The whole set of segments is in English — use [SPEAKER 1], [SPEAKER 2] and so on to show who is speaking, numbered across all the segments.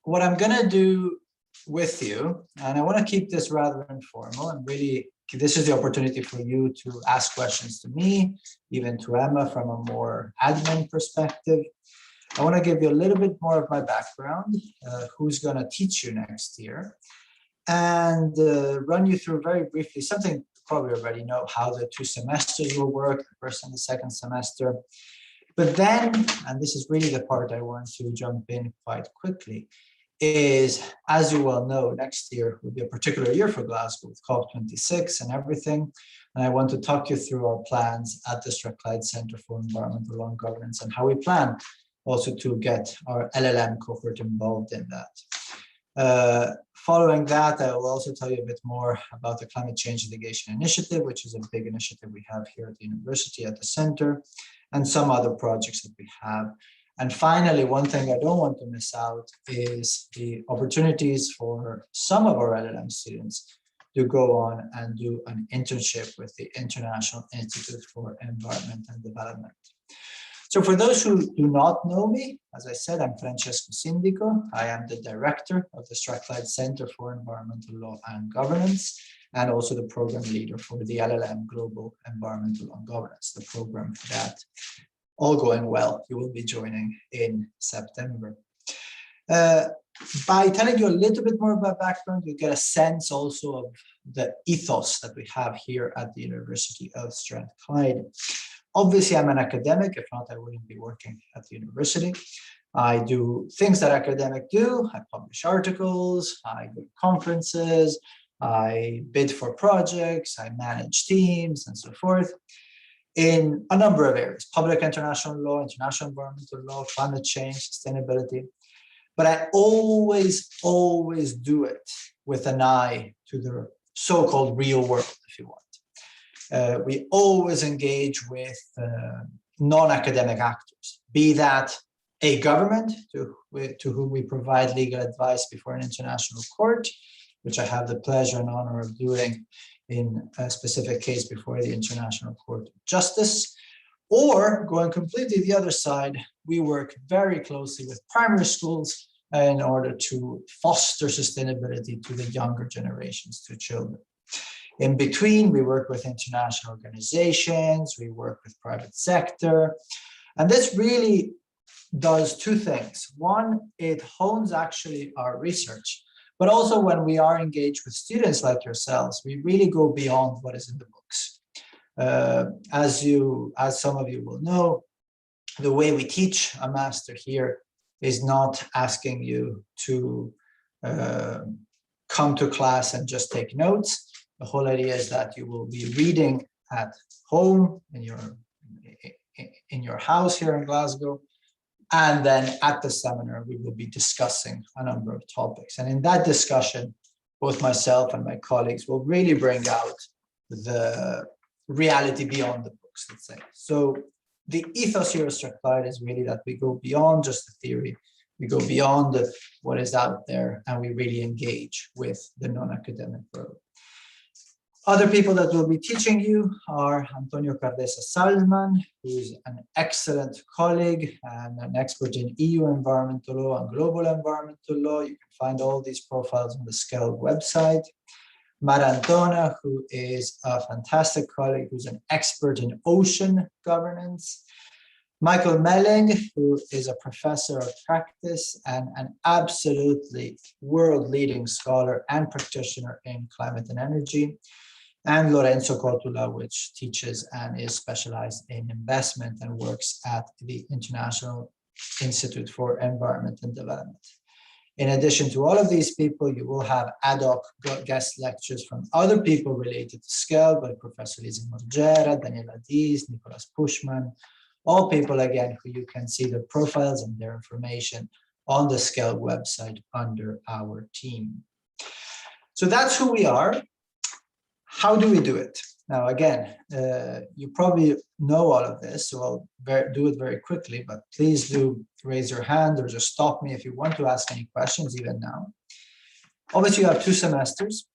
[SPEAKER 1] what I'm going to do with you, and I want to keep this rather informal, and really, this is the opportunity for you to ask questions to me, even to Emma from a more admin perspective. I want to give you a little bit more of my background, who's going to teach you next year, and run you through very briefly something you probably already know, how the 2 semesters will work, the first and the second semester. But then, and this is really the part I want to jump in quite quickly, is, as you well know, next year will be a particular year for Glasgow with COP26 and everything. And I want to talk you through our plans at the Strathclyde Centre for Environmental Law and Governance and how we plan also to get our LLM cohort involved in that. Following that, I will also tell you a bit more about the Climate Change Litigation Initiative, which is a big initiative we have here at the university, at the center, and some other projects that we have. And finally, one thing I don't want to miss out is the opportunities for some of our LLM students to go on and do an internship with the International Institute for Environment and Development. So for those who do not know me, as I said, I'm Francesco Sindico. I am the director of the Strathclyde Centre for Environmental Law and Governance, and also the program leader for the LLM Global Environmental Law and Governance, the program that, all going well, you will be joining in September. By telling you a little bit more about background, you get a sense also of the ethos that we have here at the University of Strathclyde. Obviously, I'm an academic. If not, I wouldn't be working at the university. I do things that academics do. I publish articles, I go to conferences, I bid for projects, I manage teams, and so forth, in a number of areas: public international law, international environmental law, climate change, sustainability. But I always do it with an eye to the so-called real world, if you want. We always engage with non-academic actors, be that a government to whom we provide legal advice before an international court, which I have the pleasure and honor of doing in a specific case before the International Court of Justice, or going completely the other side, we work very closely with primary schools in order to foster sustainability to the younger generations, to children. In between, we work with international organizations, we work with private sector, and this really does 2 things. One, it hones actually our research, but also when we are engaged with students like yourselves, we really go beyond what is in the books. As some of you will know, the way we teach a master here is not asking you to come to class and just take notes. The whole idea is that you will be reading at home in your house here in Glasgow, and then at the seminar we will be discussing a number of topics. And in that discussion, both myself and my colleagues will really bring out the reality beyond the books, let's say. So the ethos here at Strathclyde is really that we go beyond just the theory, we go beyond what is out there, and we really engage with the non-academic world. Other people that will be teaching you are Antonio Cardesa Salzman, who is an excellent colleague and an expert in EU environmental law and global environmental law. You can find all these profiles on the SCELG website. Marantona, who is a fantastic colleague, who's an expert in ocean governance. Michael Melling, who is a professor of practice and an absolutely world-leading scholar and practitioner in climate and energy. And Lorenzo Cotula, which teaches and is specialized in investment and works at the International Institute for Environment and Development. In addition to all of these people, you will have ad hoc guest lectures from other people related to SCELG, like Professor Lisa Morgera, Daniela Diz, Nicolas Pushman, all people, again, who you can see their profiles and their information on the SCELG website under our team. So that's who we are. How do we do it? Now, again, you probably know all of this, so I'll do it very quickly, but please do raise your hand or just stop me if you want to ask any questions, even now. Obviously, you have 2 semesters.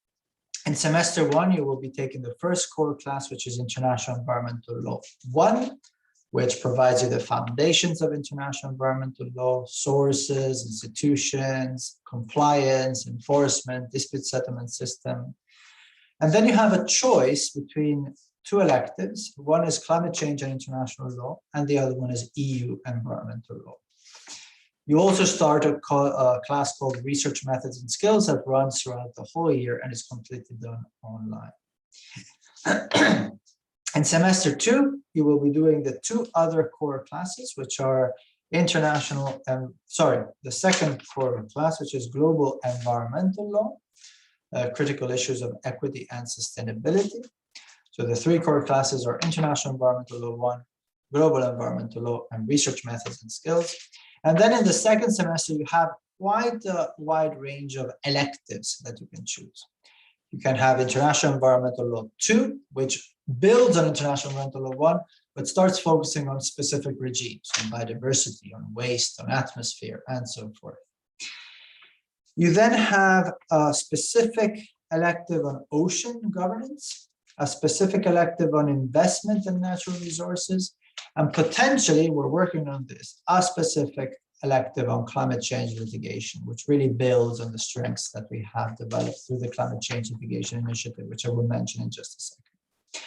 [SPEAKER 1] In semester 1, you will be taking the first core class, which is International Environmental Law 1. which provides you the foundations of international environmental law, sources, institutions, compliance, enforcement, dispute settlement system. And then you have a choice between two electives. One is climate change and international law, and the other one is EU environmental law. You also start a class called Research Methods and Skills that runs throughout the whole year and is completely done online. In semester 2, you will be doing the 2 other core classes, which are the second core class, which is Global Environmental Law, critical issues of equity and sustainability. So the 3 core classes are International Environmental Law 1, Global Environmental Law, and Research Methods and Skills. And then in the second semester, you have quite a wide range of electives that you can choose. You can have International Environmental Law 2, which builds on International Environmental Law 1, but starts focusing on specific regimes, on biodiversity, on waste, on atmosphere, and so forth. You then have a specific elective on ocean governance, a specific elective on investment in natural resources, and potentially, we're working on this, a specific elective on climate change litigation, which really builds on the strengths that we have developed through the Climate Change Litigation Initiative, which I will mention in just a second.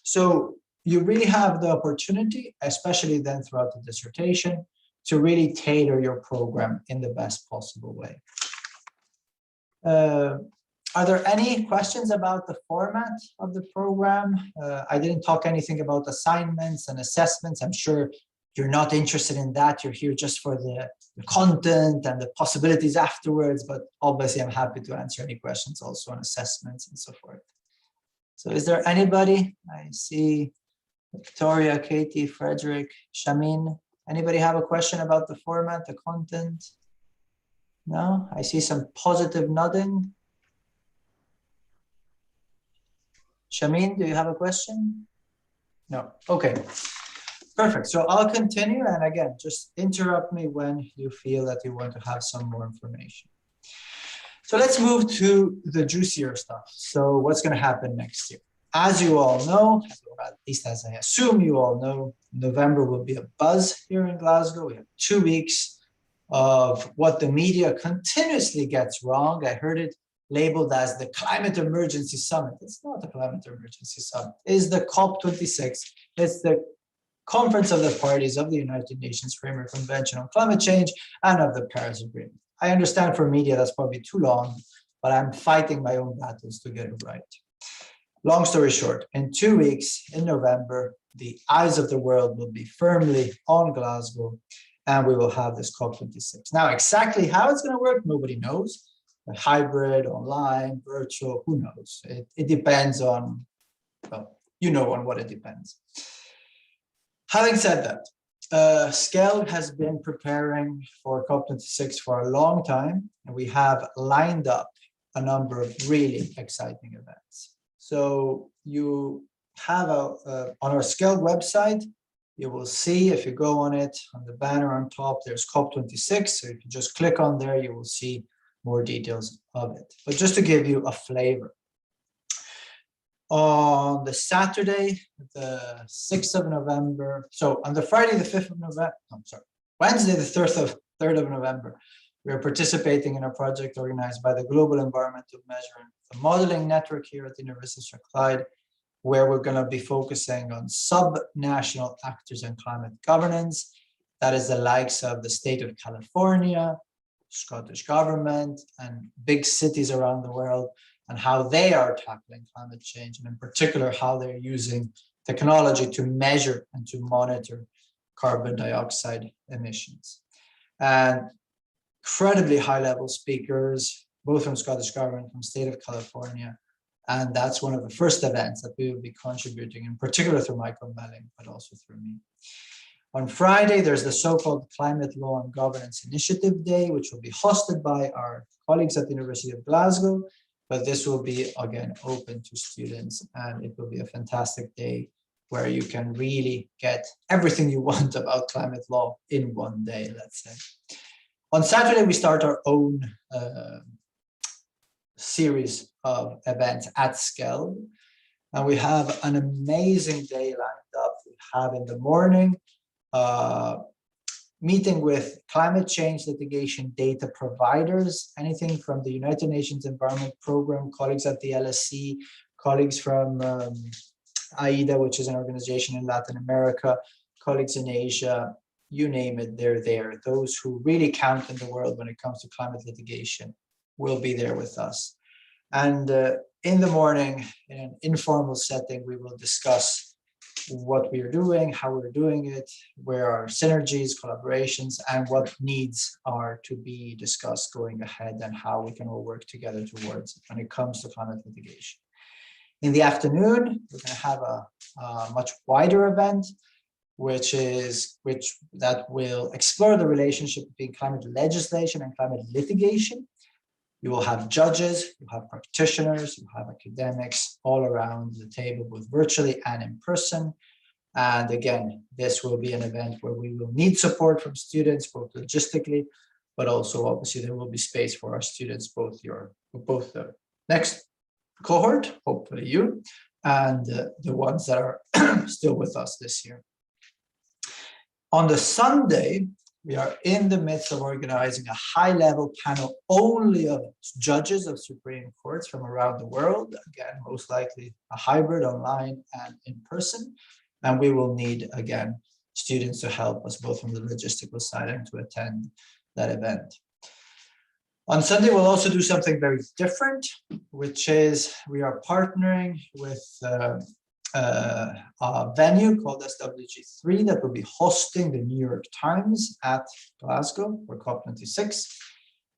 [SPEAKER 1] So you really have the opportunity, especially then throughout the dissertation, to really tailor your program in the best possible way. Are there any questions about the format of the program? I didn't talk anything about assignments and assessments. I'm sure you're not interested in that. You're here just for the content and the possibilities afterwards, but obviously I'm happy to answer any questions also on assessments and so forth. So is there anybody? I see Victoria, Katie, Frederick, Shamin. Anybody have a question about the format, the content? No, I see some positive nodding. Shamin, do you have a question? No, okay. Perfect, so I'll continue, and again, just interrupt me when you feel that you want to have some more information. So let's move to the juicier stuff. So what's gonna happen next year? As you all know, or at least as I assume you all know, November will be a buzz here in Glasgow. We have 2 weeks of what the media continuously gets wrong. I heard it labeled as the Climate Emergency Summit. It's not a Climate Emergency Summit. It's the COP26. It's the Conference of the Parties of the United Nations Framework Convention on Climate Change and of the Paris Agreement. I understand for media that's probably too long, but I'm fighting my own battles to get it right. Long story short, in 2 weeks in November, the eyes of the world will be firmly on Glasgow, and we will have this COP26. Now, exactly how it's going to work, nobody knows. Hybrid, online, virtual, who knows? It depends on, well, you know on what it depends. Having said that, SKEL has been preparing for COP26 for a long time, and we have lined up a number of really exciting events. So you have on our SKEL website, you will see, if you go on it, on the banner on top, there's COP26. So if you just click on there, you will see more details of it. But just to give you a flavor, on the Saturday, the 6th of November, so on the Friday, the 5th of November, Wednesday, the 3rd of November, we are participating in a project organized by the Global Environmental Measuring the Modeling Network here at the University of Strathclyde, where we're going to be focusing on sub-national actors in climate governance. That is the likes of the state of California, Scottish government, and big cities around the world, and how they are tackling climate change, and in particular, how they're using technology to measure and to monitor carbon dioxide emissions. And incredibly high-level speakers, both from Scottish government, from state of California, and that's one of the first events that we will be contributing, in particular through Michael Melling, but also through me. On Friday, there's the so-called Climate Law and Governance Initiative Day, which will be hosted by our colleagues at the University of Glasgow, but this will be, again, open to students, and it will be a fantastic day where you can really get everything you want about climate law in one day, let's say. On Saturday, we start our own series of events at SKEL, and we have an amazing day lined up. We have in the morning meeting with climate change litigation data providers, anything from the United Nations Environment Program, colleagues at the LSC, colleagues from AIDA, which is an organization in Latin America, colleagues in Asia, you name it, they're there. Those who really count in the world when it comes to climate litigation will be there with us. And in the morning, in an informal setting, we will discuss what we are doing, how we're doing it, where our synergies, collaborations, and what needs are to be discussed going ahead, and how we can all work together towards it when it comes to climate litigation. In the afternoon, we're going to have a much wider event, which that will explore the relationship between climate legislation and climate litigation. You will have judges, you have practitioners, you have academics all around the table, both virtually and in person. And again, this will be an event where we will need support from students, both logistically, but also obviously there will be space for our students, both the next cohort, hopefully you, and the ones that are still with us this year. On the Sunday, we are in the midst of organizing a high-level panel only of judges of Supreme Courts from around the world. Again, most likely a hybrid, online and in person. And we will need, again, students to help us both from the logistical side and to attend that event. On Sunday, we'll also do something very different, which is we are partnering with a venue called SWG3 that will be hosting the New York Times at Glasgow for COP26.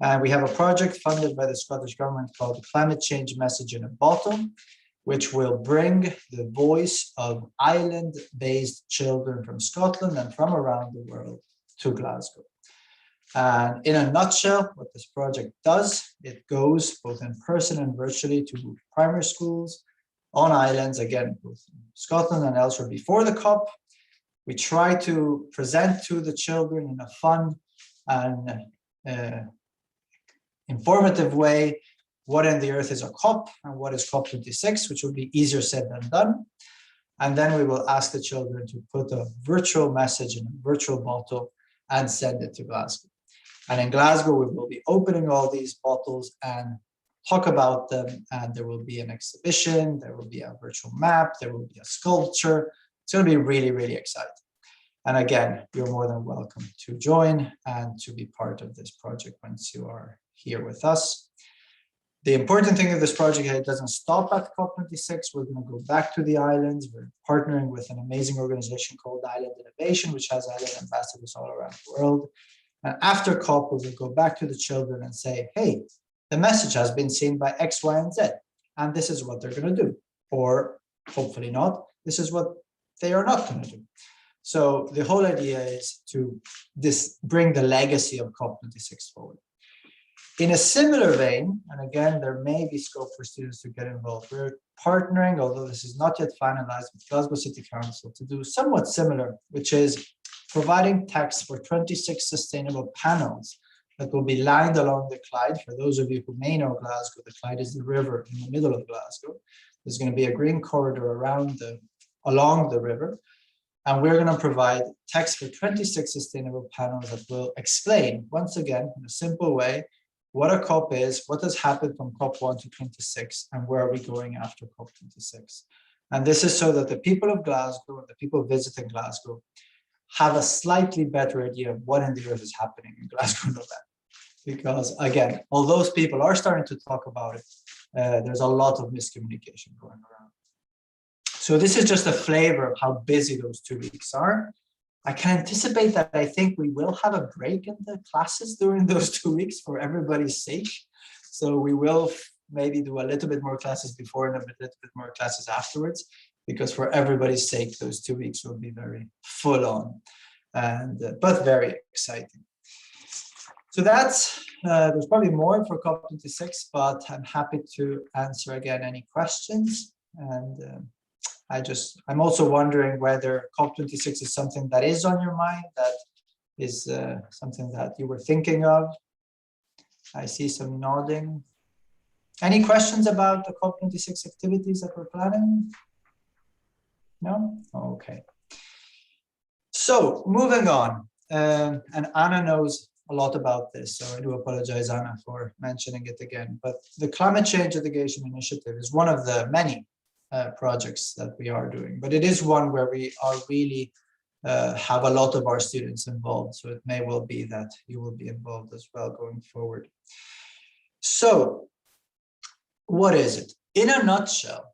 [SPEAKER 1] And we have a project funded by the Scottish Government called Climate Change Message in a Bottle, which will bring the voice of island-based children from Scotland and from around the world to Glasgow. And in a nutshell, what this project does, it goes both in person and virtually to primary schools, on islands, again, both in Scotland and elsewhere before the COP. We try to present to the children in a fun and informative way what in the earth is a COP and what is COP26, which will be easier said than done. And then we will ask the children to put a virtual message in a virtual bottle and send it to Glasgow. And in Glasgow, we will be opening all these bottles and talk about them, and there will be an exhibition, there will be a virtual map, there will be a sculpture. It's going to be really, really exciting. And again, you're more than welcome to join and to be part of this project once you are here with us. The important thing of this project is it doesn't stop at COP26. We're going to go back to the islands. We're partnering with an amazing organization called Island Innovation, which has island ambassadors all around the world. And after COP, we will go back to the children and say, hey, the message has been seen by X, Y, and Z, and this is what they're going to do. Or hopefully not, this is what they are not going to do. So the whole idea is to bring the legacy of COP26 forward. In a similar vein, and again, there may be scope for students to get involved, we're partnering, although this is not yet finalized, with Glasgow City Council to do somewhat similar, which is providing text for 26 sustainable panels that will be lined along the Clyde. For those of you who may know Glasgow, the Clyde is the river in the middle of Glasgow. There's going to be a green corridor along the river. And we're going to provide text for 26 sustainable panels that will explain, once again, in a simple way, what a COP is, what has happened from COP1 to 26, and where are we going after COP26. And this is so that the people of Glasgow and the people visiting Glasgow have a slightly better idea of what in the earth is happening in Glasgow, November. Because again, all those people are starting to talk about it, there's a lot of miscommunication going around. So this is just a flavor of how busy those 2 weeks are. I can anticipate that I think we will have a break in the classes during those 2 weeks for everybody's sake. So we will maybe do a little bit more classes before and a little bit more classes afterwards, because for everybody's sake, those 2 weeks will be very full on, and but very exciting. So that's, there's probably more for COP26, but I'm happy to answer again any questions. And I'm also wondering whether COP26 is something that is on your mind, that is something that you were thinking of. I see some nodding. Any questions about the COP26 activities that we're planning? No? Okay. So moving on, and Anna knows a lot about this, so I do apologize, Anna, for mentioning it again. But the Climate Change Litigation Initiative is one of the many projects that we are doing, but it is one where we are really have a lot of our students involved. So it may well be that you will be involved as well going forward. So what is it? In a nutshell,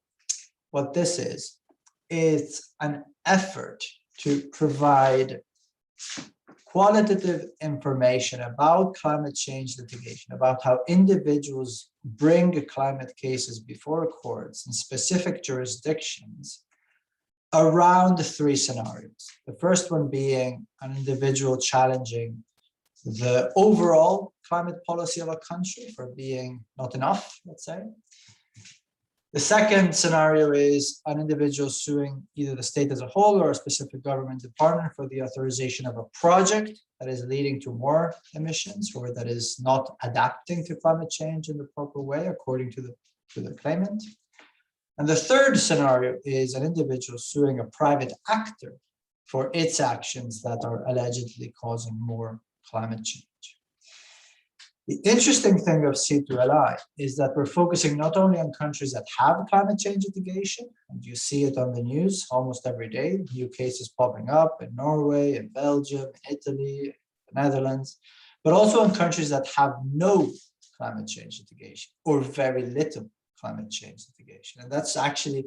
[SPEAKER 1] what this is, it's an effort to provide qualitative information about climate change litigation, about how individuals bring climate cases before courts in specific jurisdictions around 3 scenarios. The first one being an individual challenging the overall climate policy of a country for being not enough, let's say. The second scenario is an individual suing either the state as a whole or a specific government department for the authorization of a project that is leading to more emissions or that is not adapting to climate change in the proper way according to the claimant. And the third scenario is an individual suing a private actor for its actions that are allegedly causing more climate change. The interesting thing of C2LI is that we're focusing not only on countries that have climate change litigation, and you see it on the news almost every day, new cases popping up in Norway, in Belgium, in Italy, the Netherlands, but also in countries that have no climate change litigation or very little climate change litigation. And that's actually,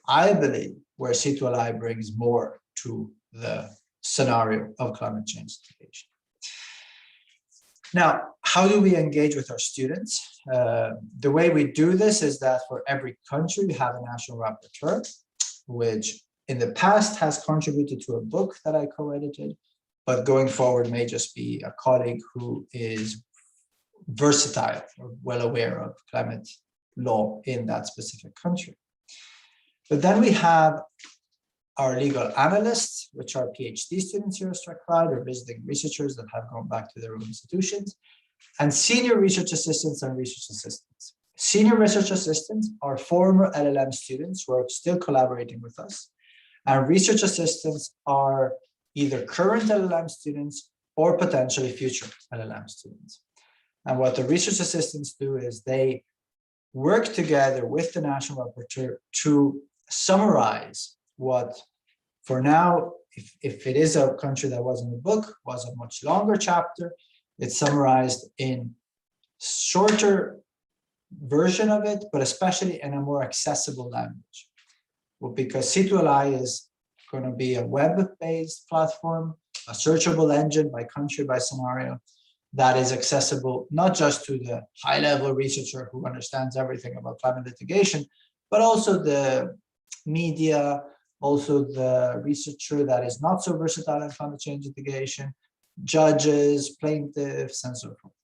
[SPEAKER 1] I believe, where C2LI brings more to the scenario of climate change litigation. Now, how do we engage with our students? The way we do this is that for every country, we have a national rapporteur, which in the past has contributed to a book that I co-edited, but going forward may just be a colleague who is versatile or well aware of climate law in that specific country. But then we have our legal analysts, which are PhD students here at Strathclyde or visiting researchers that have gone back to their own institutions, and senior research assistants and research assistants. Senior research assistants are former LLM students who are still collaborating with us, and research assistants are either current LLM students or potentially future LLM students. And what the research assistants do is they work together with the national rapporteur to summarize what, for now, if it is a country that was in the book, was a much longer chapter, it's summarized in shorter version of it, but especially in a more accessible language. Well, because C2LI is going to be a web-based platform, a searchable engine by country, by scenario, that is accessible not just to the high-level researcher who understands everything about climate litigation, but also the media, also the researcher that is not so versatile in climate change litigation, judges, plaintiffs, and so forth.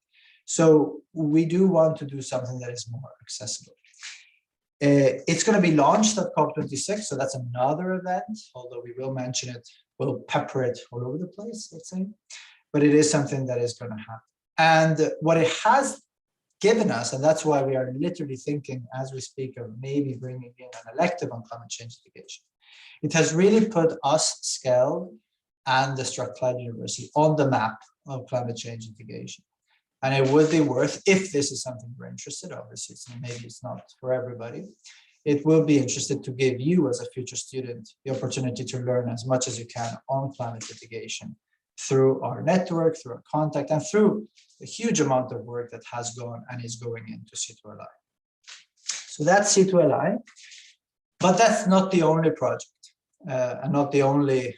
[SPEAKER 1] So we do want to do something that is more accessible. It's going to be launched at COP26, so that's another event, although we will mention it, we'll pepper it all over the place, let's say, but it is something that is going to happen. And what it has given us, and that's why we are literally thinking as we speak of maybe bringing in an elective on climate change litigation, it has really put us, Skeld, and the Strathclyde University on the map of climate change litigation. And it would be worth, if this is something we're interested in, obviously maybe it's not for everybody, it will be interested to give you as a future student the opportunity to learn as much as you can on climate litigation through our network, through our contact, and through the huge amount of work that has gone and is going into C2LI. So that's C2LI, but that's not the only project. And not the only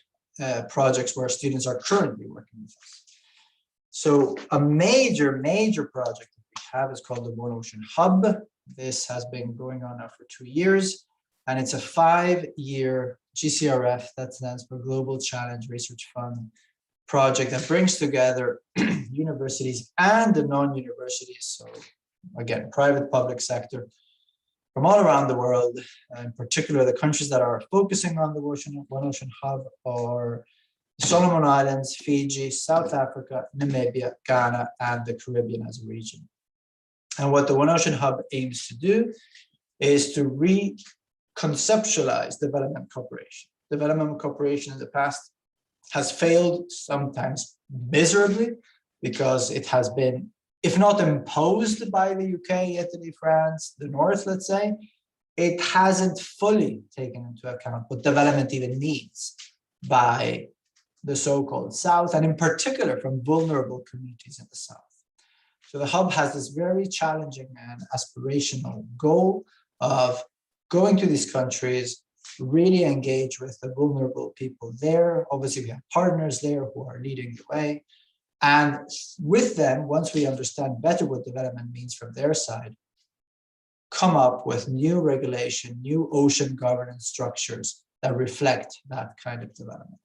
[SPEAKER 1] projects where students are currently working with us. So a major project that we have is called the One Ocean Hub. This has been going on now for 2 years, and it's a 5-year GCRF, that stands for Global Challenge Research Fund project that brings together universities and the non-universities, so again, private, public sector, from all around the world, in particular the countries that are focusing on the One Ocean Hub are the Solomon Islands, Fiji, South Africa, Namibia, Ghana, and the Caribbean as a region. And what the One Ocean Hub aims to do is to reconceptualize development cooperation. Development cooperation in the past has failed sometimes miserably because it has been, if not imposed by the UK, Italy, France, the North, let's say, it hasn't fully taken into account what development even needs by the so-called South, and in particular from vulnerable communities in the South. So the hub has this very challenging and aspirational goal of going to these countries, really engage with the vulnerable people there. Obviously, we have partners there who are leading the way. And with them, once we understand better what development means from their side, come up with new regulation, new ocean governance structures that reflect that kind of development.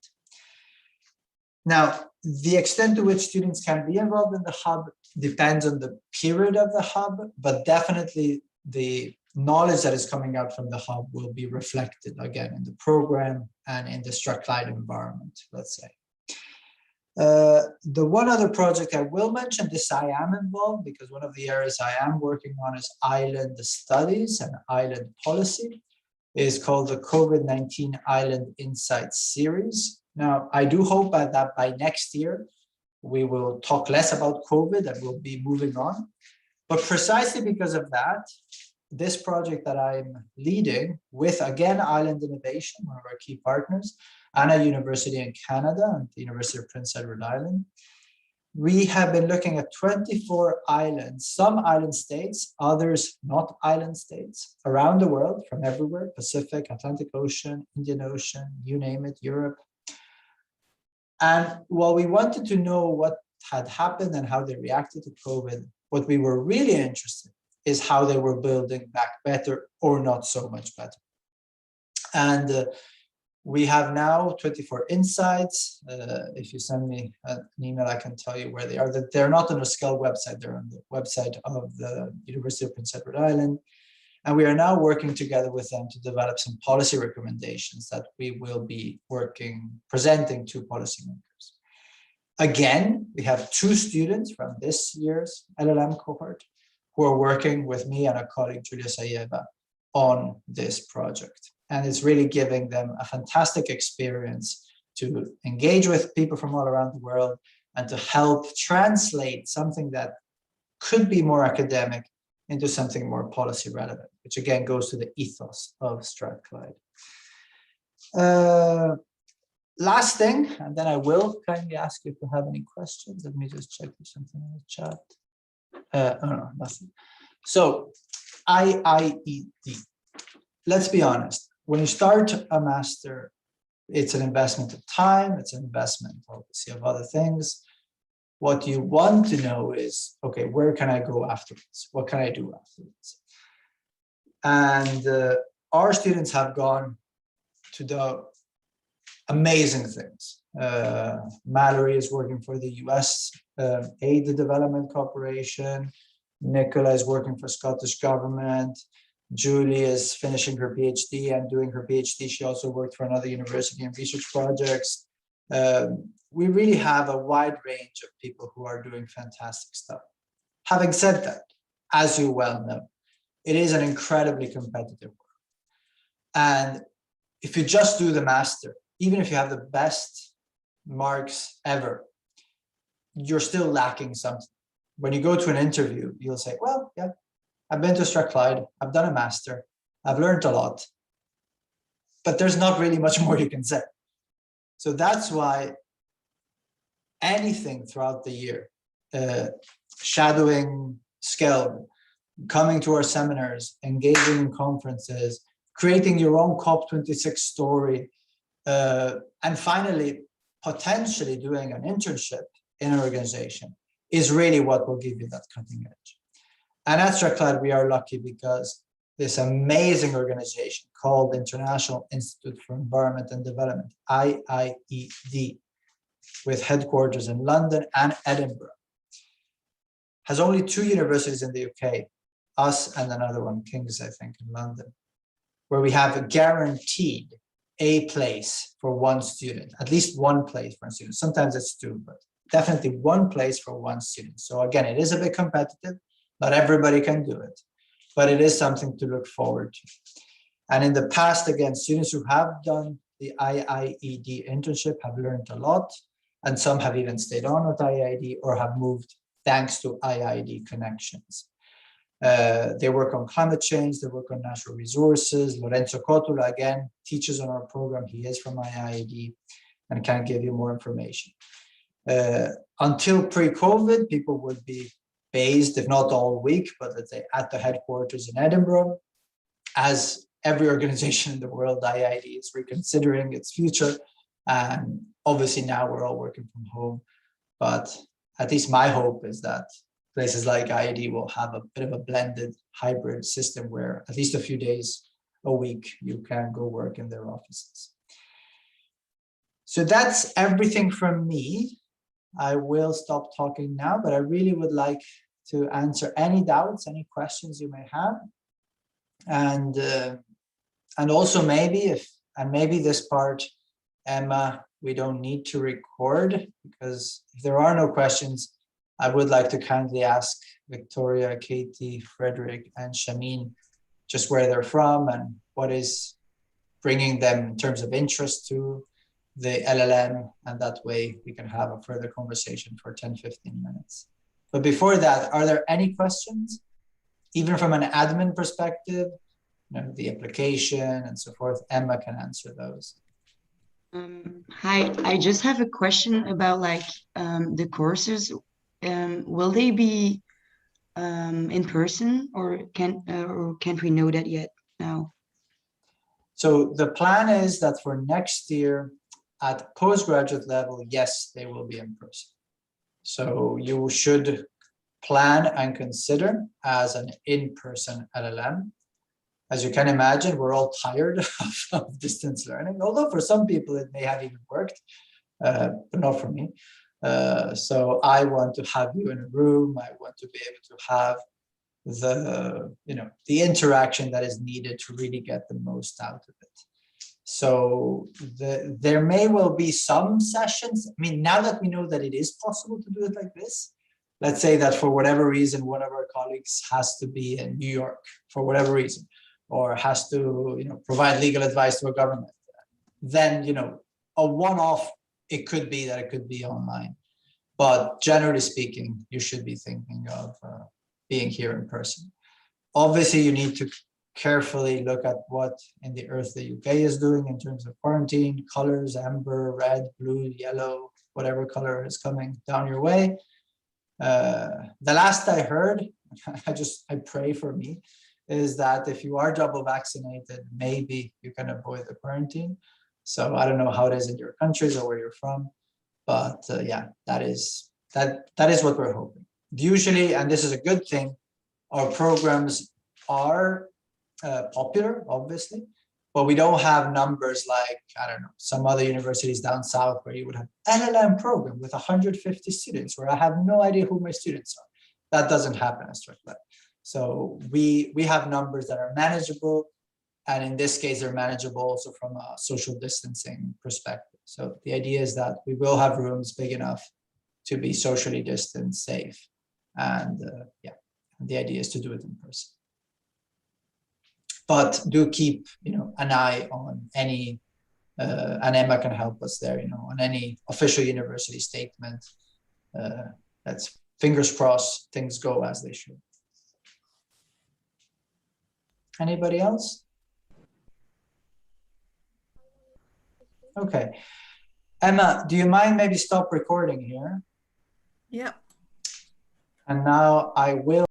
[SPEAKER 1] Now, the extent to which students can be involved in the hub depends on the period of the hub, but definitely the knowledge that is coming out from the hub will be reflected again in the program and in the Strathclyde environment, let's say. The one other project I will mention, this I am involved because one of the areas I am working on is island studies and island policy, is called the COVID-19 Island Insights Series. Now, I do hope that by next year, we will talk less about COVID and we'll be moving on. But precisely because of that, this project that I'm leading with, again, Island Innovation, one of our key partners, and a university in Canada, the University of Prince Edward Island, we have been looking at 24 islands, some island states, others not island states, around the world, from everywhere, Pacific, Atlantic Ocean, Indian Ocean, you name it, Europe. And while we wanted to know what had happened and how they reacted to COVID, what we were really interested in is how they were building back better or not so much better. And we have now 24 insights. If you send me an email, I can tell you where they are. They're not on the SKEL website, they're on the website of the University of Prince Edward Island. And we are now working together with them to develop some policy recommendations that we will be presenting to policymakers. Again, we have 2 students from this year's LLM cohort who are working with me and a colleague, Julia Sayeva, on this project. And it's really giving them a fantastic experience to engage with people from all around the world and to help translate something that could be more academic into something more policy relevant, which again goes to the ethos of Strathclyde. Last thing, and then I will kindly ask you if you have any questions. Let me just check there's something in the chat. Oh no, nothing. So IIED. Let's be honest. When you start a master, it's an investment of time, it's an investment obviously of other things. What you want to know is, okay, where can I go afterwards? What can I do afterwards? And our students have gone to the amazing things. Mallory is working for the US Aid Development Corporation. Nicola is working for Scottish government. Julie is finishing her PhD and doing her PhD. She also worked for another university and research projects. We really have a wide range of people who are doing fantastic stuff. Having said that, as you well know, it is an incredibly competitive work. And if you just do the master, even if you have the best marks ever, you're still lacking something. When you go to an interview, you'll say, well, yeah, I've been to Strathclyde, I've done a master, I've learned a lot, but there's not really much more you can say. So that's why anything throughout the year, shadowing SKEL, coming to our seminars, engaging in conferences, creating your own COP26 story, and finally, potentially doing an internship in an organization is really what will give you that cutting edge. And at Strathclyde, we are lucky because this amazing organization called International Institute for Environment and Development, IIED, with headquarters in London and Edinburgh, has only 2 universities in the UK, us and another one, King's, I think, in London, where we have a guaranteed a place for one student, at least one place for a student. Sometimes it's 2, but definitely one place for one student. So again, it is a bit competitive. Not everybody can do it, but it is something to look forward to. And in the past, again, students who have done the IIED internship have learned a lot, and some have even stayed on with IIED or have moved thanks to IIED connections. They work on climate change, they work on natural resources. Lorenzo Cotula, again, teaches on our program. He is from IIED and can give you more information. Until pre-COVID, people would be based, if not all week, but let's say at the headquarters in Edinburgh. As every organization in the world, IIED is reconsidering its future. And obviously now we're all working from home. But at least my hope is that places like IIED will have a bit of a blended hybrid system where at least a few days a week you can go work in their offices. So that's everything from me. I will stop talking now, but I really would like to answer any doubts, any questions you may have. And also maybe maybe this part, Emma, we don't need to record, because if there are no questions, I would like to kindly ask Victoria, Katie, Frederick, and Shamin just where they're from and what is bringing them in terms of interest to the LLM, and that way we can have a further conversation for 10-15 minutes. But before that, are there any questions? Even from an admin perspective, the application and so forth, Emma can answer those.
[SPEAKER 2] Hi, I just have a question about the courses. Will they be in person, or can't we know that yet now?
[SPEAKER 1] So the plan is that for next year at postgraduate level, yes, they will be in person. So you should plan and consider as an in-person LLM. As you can imagine, we're all tired of distance learning, although for some people it may have even worked, but not for me. So I want to have you in a room. I want to be able to have the interaction that is needed to really get the most out of it. So there may well be some sessions. I mean, now that we know that it is possible to do it like this, let's say that for whatever reason, one of our colleagues has to be in New York for whatever reason, or has to provide legal advice to a government, then a one-off, it could be that it could be online. But generally speaking, you should be thinking of being here in person. Obviously, you need to carefully look at what in the earth the UK is doing in terms of quarantine, colors, amber, red, blue, yellow, whatever color is coming down your way. The last I heard, I pray for me, is that if you are double vaccinated, maybe you can avoid the quarantine. So I don't know how it is in your countries or where you're from, but yeah, that is what we're hoping. Usually, and this is a good thing, our programs are popular, obviously, but we don't have numbers like, I don't know, some other universities down south where you would have LLM program with 150 students, where I have no idea who my students are. That doesn't happen at Strickland. So we have numbers that are manageable, and in this case, they're manageable also from a social distancing perspective. So the idea is that we will have rooms big enough to be socially distanced, safe, and yeah, the idea is to do it in person. But do keep an eye on any, and Emma can help us there, on any official university statement. That's fingers crossed, things go as they should. Anybody else? Okay. Emma, do you mind maybe stop recording here?
[SPEAKER 3] Yeah.
[SPEAKER 1] And now I will